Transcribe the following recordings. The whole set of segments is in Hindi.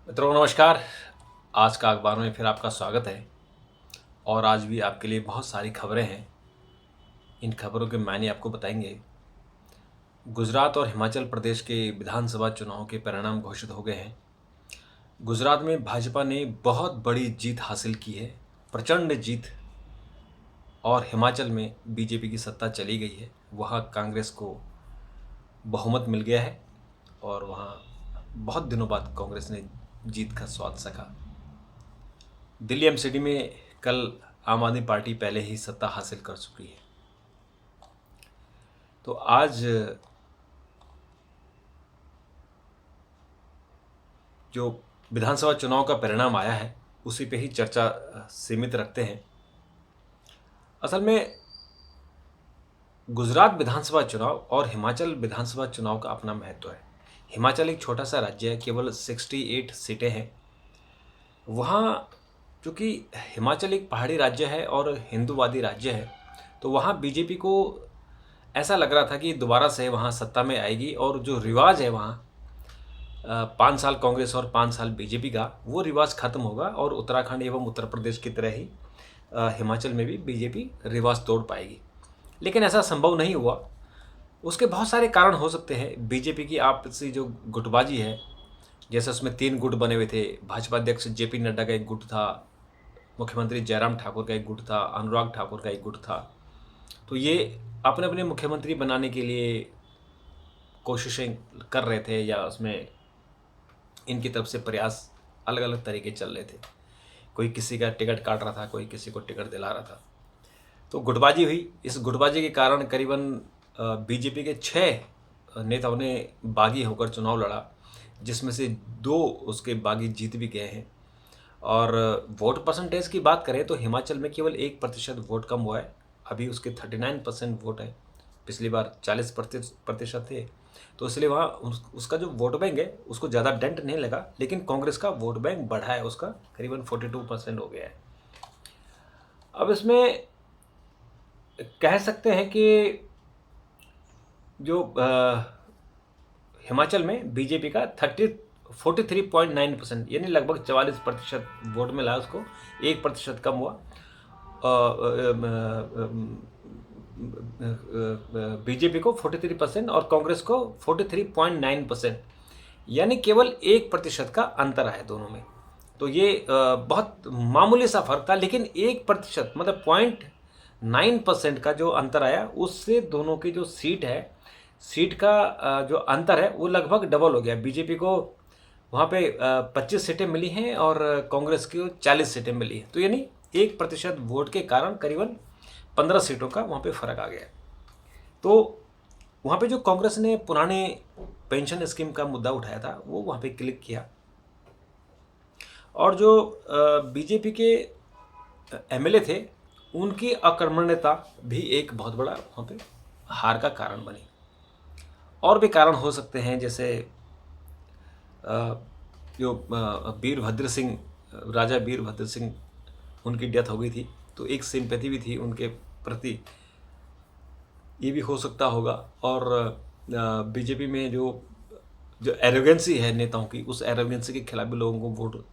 मित्रों नमस्कार। आज का अखबार में फिर आपका स्वागत है और आज भी आपके लिए बहुत सारी खबरें हैं। इन खबरों के मायने आपको बताएंगे। गुजरात और हिमाचल प्रदेश के विधानसभा चुनाव के परिणाम घोषित हो गए हैं। गुजरात में भाजपा ने बहुत बड़ी जीत हासिल की है, प्रचंड जीत। और हिमाचल में बीजेपी की सत्ता चली गई है। वहाँ कांग्रेस को बहुमत मिल गया है और वहाँ बहुत दिनों बाद कांग्रेस ने जीत का स्वाद चखा। दिल्ली एमसीडी में कल आम आदमी पार्टी पहले ही सत्ता हासिल कर चुकी है। तो आज जो विधानसभा चुनाव का परिणाम आया है उसी पे ही चर्चा सीमित रखते हैं। असल में गुजरात विधानसभा चुनाव और हिमाचल विधानसभा चुनाव का अपना महत्व है। हिमाचल एक छोटा सा राज्य है, केवल 68 सीटें हैं वहाँ। चूँकि हिमाचल एक पहाड़ी राज्य है और हिंदूवादी राज्य है, तो वहाँ बीजेपी को ऐसा लग रहा था कि दोबारा से वहाँ सत्ता में आएगी और जो रिवाज है वहाँ 5 साल कांग्रेस और 5 साल बीजेपी का, वो रिवाज खत्म होगा और उत्तराखंड एवं उत्तर प्रदेश की तरह ही हिमाचल में भी बीजेपी रिवाज तोड़ पाएगी। लेकिन ऐसा संभव नहीं हुआ। उसके बहुत सारे कारण हो सकते हैं। बीजेपी की आपसी जो गुटबाजी है, जैसे उसमें 3 गुट बने हुए थे। भाजपा अध्यक्ष जेपी नड्डा का एक गुट था, मुख्यमंत्री जयराम ठाकुर का एक गुट था, अनुराग ठाकुर का एक गुट था। तो ये अपने अपने मुख्यमंत्री बनाने के लिए कोशिशें कर रहे थे या उसमें इनकी तरफ से प्रयास अलग अलग तरीके चल रहे थे। कोई किसी का टिकट काट रहा था, कोई किसी को टिकट दिला रहा था। तो गुटबाजी हुई। इस गुटबाजी के कारण करीबन बीजेपी के 6 नेताओं ने बागी होकर चुनाव लड़ा, जिसमें से 2 उसके बागी जीत भी गए हैं। और वोट परसेंटेज की बात करें तो हिमाचल में केवल 1% वोट कम हुआ है। अभी उसके 39% वोट है। पिछली बार 40% थे, तो इसलिए वहाँ उसका जो वोट बैंक है उसको ज़्यादा डेंट नहीं लगा। लेकिन कांग्रेस का वोट बैंक बढ़ा है, उसका करीबन 42% हो गया है। अब इसमें कह सकते हैं कि जो हिमाचल में बीजेपी का 43.9% यानी लगभग 44% वोट मिला उसको। 1% कम हुआ। बीजेपी को 43% और कांग्रेस को 43.9%, यानी केवल 1% का अंतर है दोनों में। तो ये बहुत मामूली सा फर्क था, लेकिन 1% मतलब 0.9% का जो अंतर आया, उससे दोनों की जो सीट का जो अंतर है वो लगभग डबल हो गया। बीजेपी को वहाँ पे 25 सीटें मिली हैं और कांग्रेस को 40 सीटें मिली हैं। तो यानी 1% वोट के कारण करीबन 15 सीटों का वहाँ पे फर्क आ गया। तो वहाँ पे जो कांग्रेस ने पुराने पेंशन स्कीम का मुद्दा उठाया था वो वहाँ पे क्लिक किया। और जो बीजेपी के एमएलए थे उनकी अकर्मण्यता भी एक बहुत बड़ा वहाँ पे हार का कारण बनी। और भी कारण हो सकते हैं, जैसे जो वीरभद्र सिंह, राजा वीरभद्र सिंह, उनकी डेथ हो गई थी, तो एक सिंपैथी भी थी उनके प्रति, ये भी हो सकता होगा। और बीजेपी में जो एरोगेंसी है नेताओं की, उस एरोगेंसी के खिलाफ भी लोगों को वोट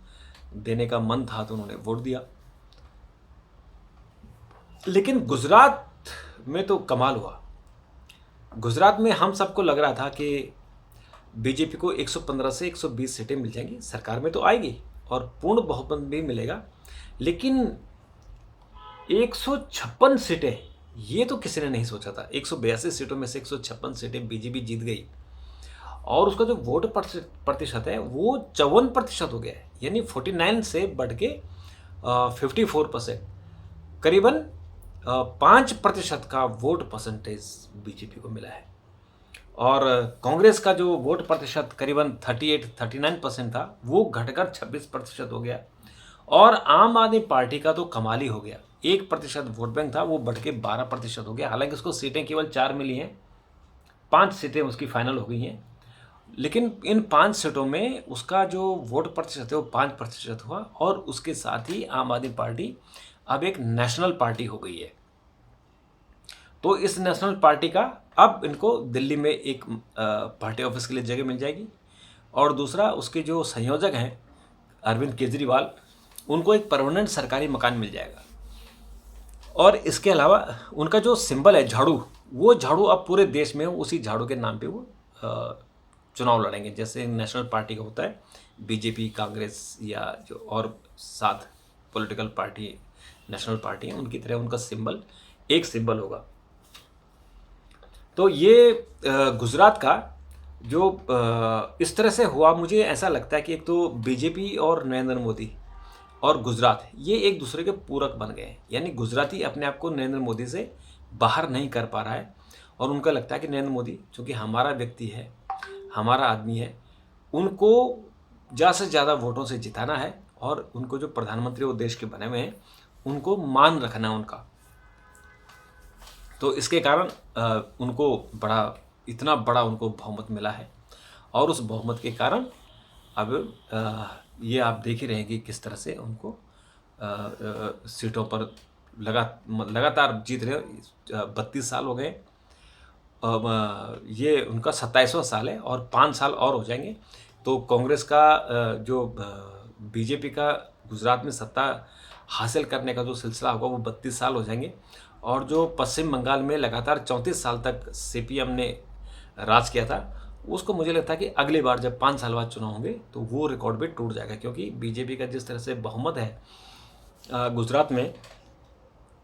देने का मन था, तो उन्होंने वोट दिया। लेकिन गुजरात में तो कमाल हुआ। गुजरात में हम सबको लग रहा था कि बीजेपी को 115 से 120 सीटें मिल जाएंगी, सरकार में तो आएगी और पूर्ण बहुमत भी मिलेगा। लेकिन 156 सीटें, ये तो किसी ने नहीं सोचा था। 182 सीटों में से 156 सीटें बीजेपी जीत गई और उसका जो वोट प्रतिशत है वो 54% हो गया है, यानी 49 से बढ़ के 54%, करीबन 5% का वोट परसेंटेज बीजेपी को मिला है। और कांग्रेस का जो वोट प्रतिशत करीबन 39% था वो घटकर 26% हो गया। और आम आदमी पार्टी का तो कमाल ही हो गया। 1% वोट बैंक था वो बढ़ के 12% हो गया। हालांकि उसको सीटें केवल 4 मिली हैं, 5 सीटें उसकी फाइनल हो गई हैं, लेकिन इन 5 सीटों में उसका जो वोट प्रतिशत है वो 5% हुआ। और उसके साथ ही आम आदमी पार्टी अब एक नेशनल पार्टी हो गई है। तो इस नेशनल पार्टी का अब इनको दिल्ली में एक पार्टी ऑफिस के लिए जगह मिल जाएगी। और दूसरा, उसके जो संयोजक हैं अरविंद केजरीवाल, उनको एक परमानेंट सरकारी मकान मिल जाएगा। और इसके अलावा उनका जो सिंबल है झाड़ू, वो झाड़ू अब पूरे देश में उसी झाड़ू के नाम पे वो चुनाव लड़ेंगे। जैसे नेशनल पार्टी का होता है, बीजेपी, कांग्रेस या जो और 7 पॉलिटिकल पार्टी नेशनल पार्टी हैं, उनकी तरह उनका सिंबल एक सिंबल होगा। तो ये गुजरात का जो इस तरह से हुआ, मुझे ऐसा लगता है कि एक तो बीजेपी और नरेंद्र मोदी और गुजरात, ये एक दूसरे के पूरक बन गए हैं। यानी गुजराती अपने आप को नरेंद्र मोदी से बाहर नहीं कर पा रहा है, और उनका लगता है कि नरेंद्र मोदी चूँकि हमारा व्यक्ति है, हमारा आदमी है, उनको ज़्यादा से ज़्यादा वोटों से जिताना है, और उनको जो प्रधानमंत्री वो देश के बने हुए हैं, उनको मान रखना है उनका। तो इसके कारण उनको इतना बड़ा उनको बहुमत मिला है, और उस बहुमत के कारण अब ये आप देख ही रहे हैं कि किस तरह से उनको सीटों पर लगातार जीत रहे हो। 32 साल हो गए, ये उनका 27वां साल है, और 5 साल और हो जाएंगे तो कांग्रेस का जो बीजेपी का गुजरात में सत्ता हासिल करने का जो सिलसिला होगा वो 32 साल हो जाएंगे। और जो पश्चिम बंगाल में लगातार 34 साल तक सीपीएम ने राज किया था, उसको मुझे लगता है कि अगली बार जब 5 साल बाद चुनाव होंगे तो वो रिकॉर्ड भी टूट जाएगा, क्योंकि बीजेपी का जिस तरह से बहुमत है गुजरात में,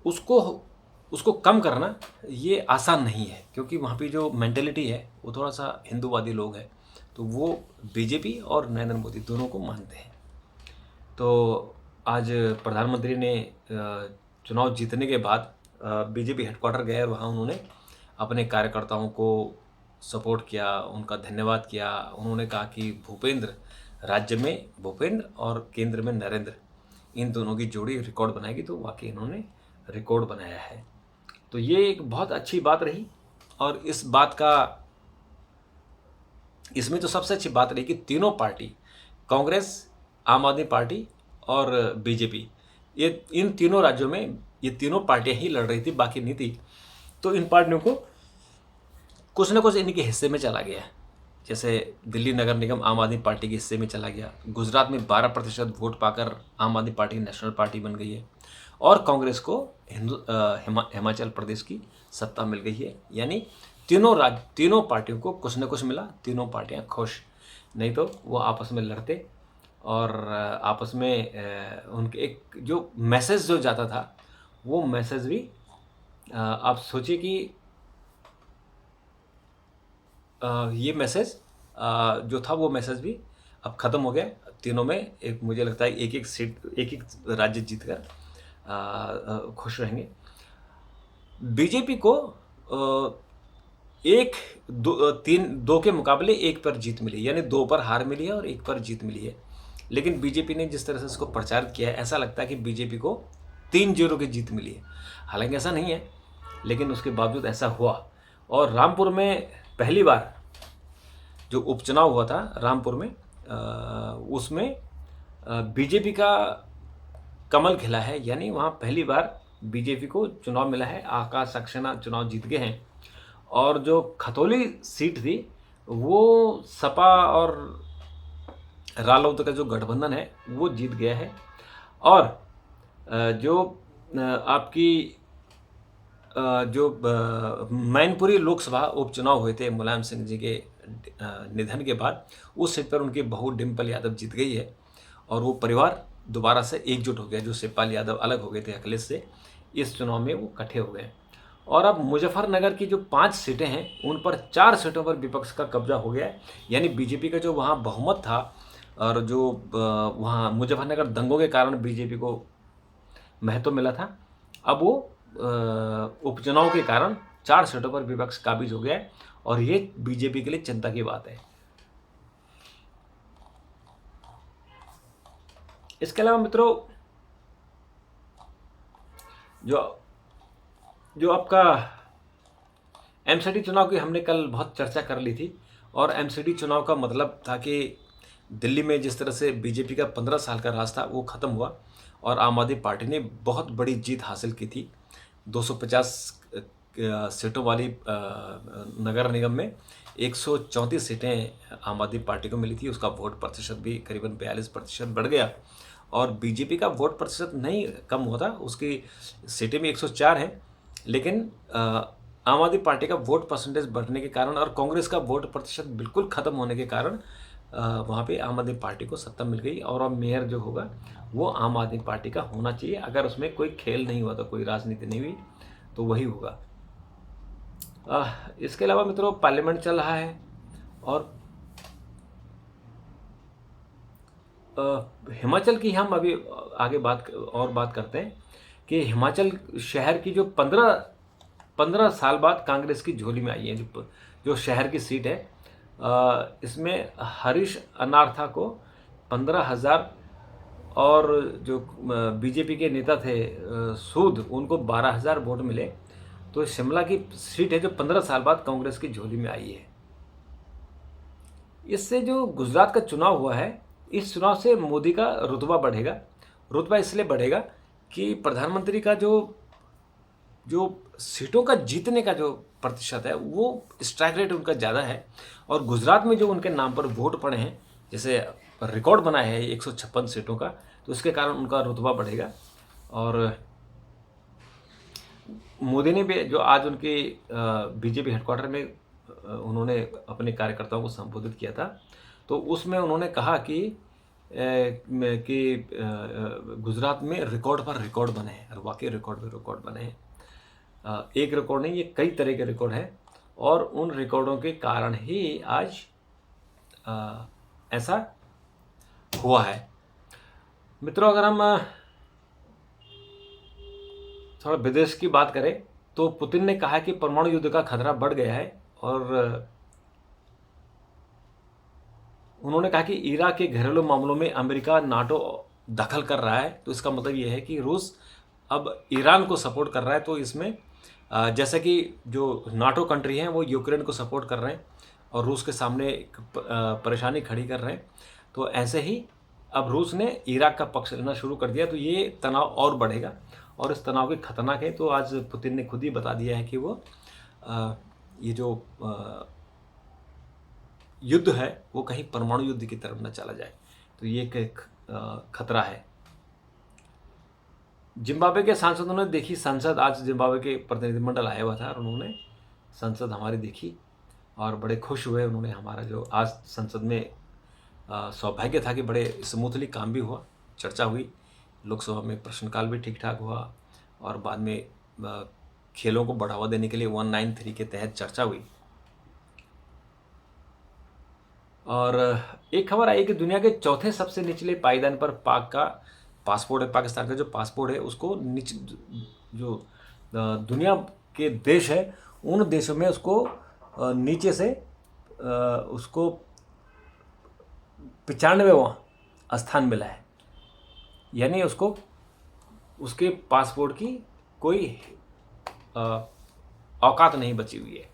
उसको कम करना ये आसान नहीं है, क्योंकि वहाँ पे जो मेंटेलिटी है वो थोड़ा सा हिंदूवादी लोग हैं, तो वो बीजेपी और नरेंद्र मोदी दोनों को मानते हैं। तो आज प्रधानमंत्री ने चुनाव जीतने के बाद बीजेपी हेडक्वार्टर गए, और वहाँ उन्होंने अपने कार्यकर्ताओं को सपोर्ट किया, उनका धन्यवाद किया। उन्होंने कहा कि भूपेंद्र, राज्य में भूपेंद्र और केंद्र में नरेंद्र, इन दोनों की जोड़ी रिकॉर्ड बनाएगी, तो वाकई इन्होंने रिकॉर्ड बनाया है। तो ये एक बहुत अच्छी बात रही। और इस बात का, इसमें तो सबसे अच्छी बात रही कि तीनों पार्टी, कांग्रेस, आम आदमी पार्टी और बीजेपी, ये इन तीनों राज्यों में ये तीनों पार्टियां ही लड़ रही थी, बाकी नहीं थी। तो इन पार्टियों को कुछ ना कुछ इनके हिस्से में चला गया। जैसे दिल्ली नगर निगम आम आदमी पार्टी के हिस्से में चला गया, गुजरात में 12% वोट पाकर आम आदमी पार्टी नेशनल पार्टी बन गई है, और कांग्रेस को हिमाचल प्रदेश की सत्ता मिल गई है। यानी तीनों पार्टियों को कुछ न कुछ मिला, तीनों पार्टियां खुश। नहीं तो वो आपस में लड़ते, और आपस में उनके एक जो मैसेज जो जाता था, वो मैसेज भी आप सोचिए कि ये मैसेज जो था, वो मैसेज भी अब ख़त्म हो गया। तीनों में एक, मुझे लगता है एक एक सीट, एक एक राज्य जीतकर खुश रहेंगे। बीजेपी को दो के मुकाबले 1 पर जीत मिली, यानी 2 पर हार मिली है और 1 पर जीत मिली है। लेकिन बीजेपी ने जिस तरह से इसको प्रचार किया है, ऐसा लगता है कि बीजेपी को 3-0 की जीत मिली है। हालांकि ऐसा नहीं है, लेकिन उसके बावजूद ऐसा हुआ। और रामपुर में पहली बार जो उपचुनाव हुआ था रामपुर में, उसमें बीजेपी का कमल खिला है। यानी वहाँ पहली बार बीजेपी को चुनाव मिला है। आकाश सक्सेना चुनाव जीत गए हैं, और जो खतौली सीट थी वो सपा और रालोद का जो गठबंधन है वो जीत गया है। और जो आपकी जो मैनपुरी लोकसभा उपचुनाव हुए थे मुलायम सिंह जी के निधन के बाद, उस सीट पर उनकी बहू डिम्पल यादव जीत गई है, और वो परिवार दोबारा से एकजुट हो गया। जो शिवपाल यादव अलग हो गए थे अखिलेश से, इस चुनाव में वो इकट्ठे हो गए। और अब मुजफ्फरनगर की जो 5 सीटें हैं, उन पर 4 सीटों पर विपक्ष का कब्जा हो गया है। यानी बीजेपी का जो वहाँ बहुमत था, और जो वहाँ मुजफ्फरनगर दंगों के कारण बीजेपी को महत्व मिला था, अब वो उपचुनाव के कारण 4 सीटों पर विपक्ष काबिज हो गया है, और ये बीजेपी के लिए चिंता की बात है। इसके अलावा मित्रों, जो आपका एमसीडी चुनाव की हमने कल बहुत चर्चा कर ली थी। और एमसीडी चुनाव का मतलब था कि दिल्ली में जिस तरह से बीजेपी का 15 साल का राज था वो ख़त्म हुआ, और आम आदमी पार्टी ने बहुत बड़ी जीत हासिल की थी। 250 सीटों वाली नगर निगम में 134 सीटें आम आदमी पार्टी को मिली थी। उसका वोट प्रतिशत भी करीबन 42% बढ़ गया और बीजेपी का वोट प्रतिशत नहीं कम हुआ था, उसकी सीटें भी 104 हैं, लेकिन आम आदमी पार्टी का वोट परसेंटेज बढ़ने के कारण और कांग्रेस का वोट प्रतिशत बिल्कुल ख़त्म होने के कारण वहाँ पे आम आदमी पार्टी को सत्ता मिल गई और अब मेयर जो होगा वो आम आदमी पार्टी का होना चाहिए। अगर उसमें कोई खेल नहीं हुआ, तो कोई राजनीति नहीं हुई, तो वही होगा। इसके अलावा मित्रों पार्लियामेंट चल रहा है और हिमाचल की हम अभी आगे बात करते हैं कि हिमाचल शहर की जो 15 साल बाद कांग्रेस की झोली में आई है, जो शहर की सीट है, इसमें हरीश अनार्था को 15,000 और जो बीजेपी के नेता थे सूद, उनको 12,000 वोट मिले। तो शिमला की सीट है जो 15 साल बाद कांग्रेस की झोली में आई है। इससे जो गुजरात का चुनाव हुआ है, इस चुनाव से मोदी का रुतबा बढ़ेगा। रुतबा इसलिए बढ़ेगा कि प्रधानमंत्री का जो सीटों का जीतने का जो प्रतिशत है, वो स्ट्राइक रेट उनका ज़्यादा है और गुजरात में जो उनके नाम पर वोट पड़े हैं, जैसे रिकॉर्ड बना है 156 सीटों का, तो उसके कारण उनका रुतबा बढ़ेगा। और मोदी ने भी जो आज उनके बीजेपी हेडक्वार्टर में उन्होंने अपने कार्यकर्ताओं को संबोधित किया था, तो उसमें उन्होंने कहा कि गुजरात में रिकॉर्ड पर रिकॉर्ड बने हैं और वाकई रिकॉर्ड पर रिकॉर्ड बने हैं। एक रिकॉर्ड नहीं, ये कई तरह के रिकॉर्ड हैं और उन रिकॉर्डों के कारण ही आज ऐसा हुआ है। मित्रों, अगर हम थोड़ा विदेश की बात करें तो पुतिन ने कहा कि परमाणु युद्ध का खतरा बढ़ गया है और उन्होंने कहा कि इराक के घरेलू मामलों में अमेरिका नाटो दखल कर रहा है। तो इसका मतलब ये है कि रूस अब ईरान को सपोर्ट कर रहा है। तो इसमें जैसे कि जो नाटो कंट्री हैं वो यूक्रेन को सपोर्ट कर रहे हैं और रूस के सामने एक परेशानी खड़ी कर रहे हैं, तो ऐसे ही अब रूस ने इराक का पक्ष लेना शुरू कर दिया। तो ये तनाव और बढ़ेगा और इस तनाव के खतरनाक है। तो आज पुतिन ने खुद ही बता दिया है कि वो ये जो युद्ध है वो कहीं परमाणु युद्ध की तरफ न चला जाए। तो ये एक खतरा है। जिम्बाब्वे के सांसदों ने देखी संसद, आज जिम्बाब्वे के प्रतिनिधिमंडल आया हुआ था और उन्होंने संसद हमारी देखी और बड़े खुश हुए। उन्होंने हमारा जो आज संसद में सौभाग्य था कि बड़े स्मूथली काम भी हुआ, चर्चा हुई, लोकसभा में प्रश्नकाल भी ठीक ठाक हुआ और बाद में खेलों को बढ़ावा देने के लिए 193 के तहत चर्चा हुई। और एक खबर आई कि दुनिया के चौथे सबसे निचले पायदान पर पाक का पासपोर्ट है, पाकिस्तान का जो पासपोर्ट है उसको जो दुनिया के देश है उन देशों में उसको नीचे से उसको 95वां स्थान मिला है। यानी उसको उसके पासपोर्ट की कोई औकात नहीं बची हुई है।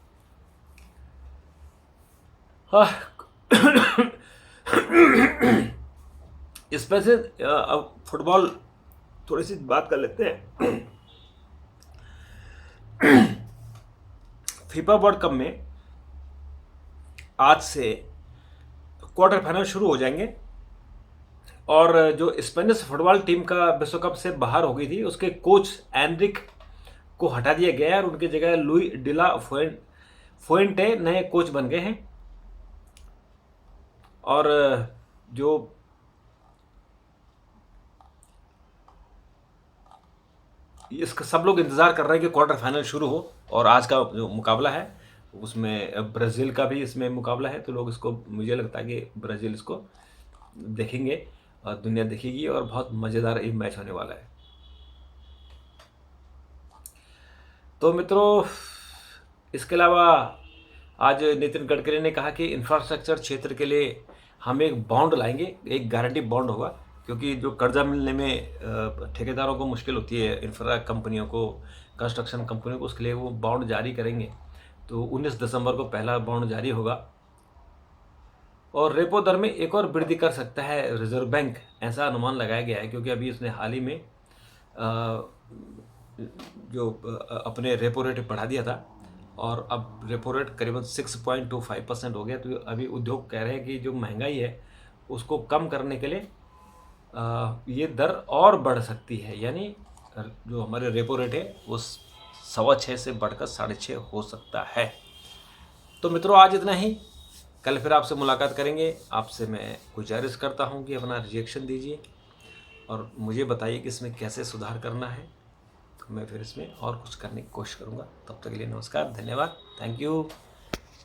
इसमें से अब फुटबॉल थोड़ी सी बात कर लेते हैं। फीफा वर्ल्ड कप में आज से क्वार्टर फाइनल शुरू हो जाएंगे और जो स्पेनिश फुटबॉल टीम का विश्व कप से बाहर हो गई थी, उसके कोच एनरिक को हटा दिया गया है और उनकी जगह लुई डिला फुएंटे नए कोच बन गए हैं। और जो इसका सब लोग इंतज़ार कर रहे हैं कि क्वार्टर फाइनल शुरू हो और आज का जो मुकाबला है उसमें ब्राज़ील का भी इसमें मुकाबला है। तो लोग इसको, मुझे लगता है कि ब्राज़ील इसको देखेंगे और दुनिया देखेगी और बहुत मज़ेदार ये मैच होने वाला है। तो मित्रों, इसके अलावा आज नितिन गडकरी ने कहा कि इंफ्रास्ट्रक्चर क्षेत्र के लिए हम एक बॉन्ड लाएंगे, एक गारंटी बॉन्ड होगा, क्योंकि जो कर्जा मिलने में ठेकेदारों को मुश्किल होती है, इंफ्रा कंपनियों को, कंस्ट्रक्शन कंपनियों को, उसके लिए वो बॉन्ड जारी करेंगे। तो 19 दिसंबर को पहला बॉन्ड जारी होगा और रेपो दर में एक और वृद्धि कर सकता है रिजर्व बैंक, ऐसा अनुमान लगाया गया है, क्योंकि अभी उसने हाल ही में जो अपने रेपो रेट बढ़ा दिया था और अब रेपो रेट करीबन 6.25% हो गया। तो अभी उद्योग कह रहे हैं कि जो महंगाई है उसको कम करने के लिए ये दर और बढ़ सकती है, यानी जो हमारे रेपो रेट है वो 6.25 से बढ़कर 6.5 हो सकता है। तो मित्रों आज इतना ही, कल फिर आपसे मुलाकात करेंगे। आपसे मैं गुजारिश करता हूँ कि अपना रिएक्शन दीजिए और मुझे बताइए कि इसमें कैसे सुधार करना है। मैं फिर इसमें और कुछ करने की कोशिश करूँगा। तब तक के लिए नमस्कार, धन्यवाद, थैंक यू।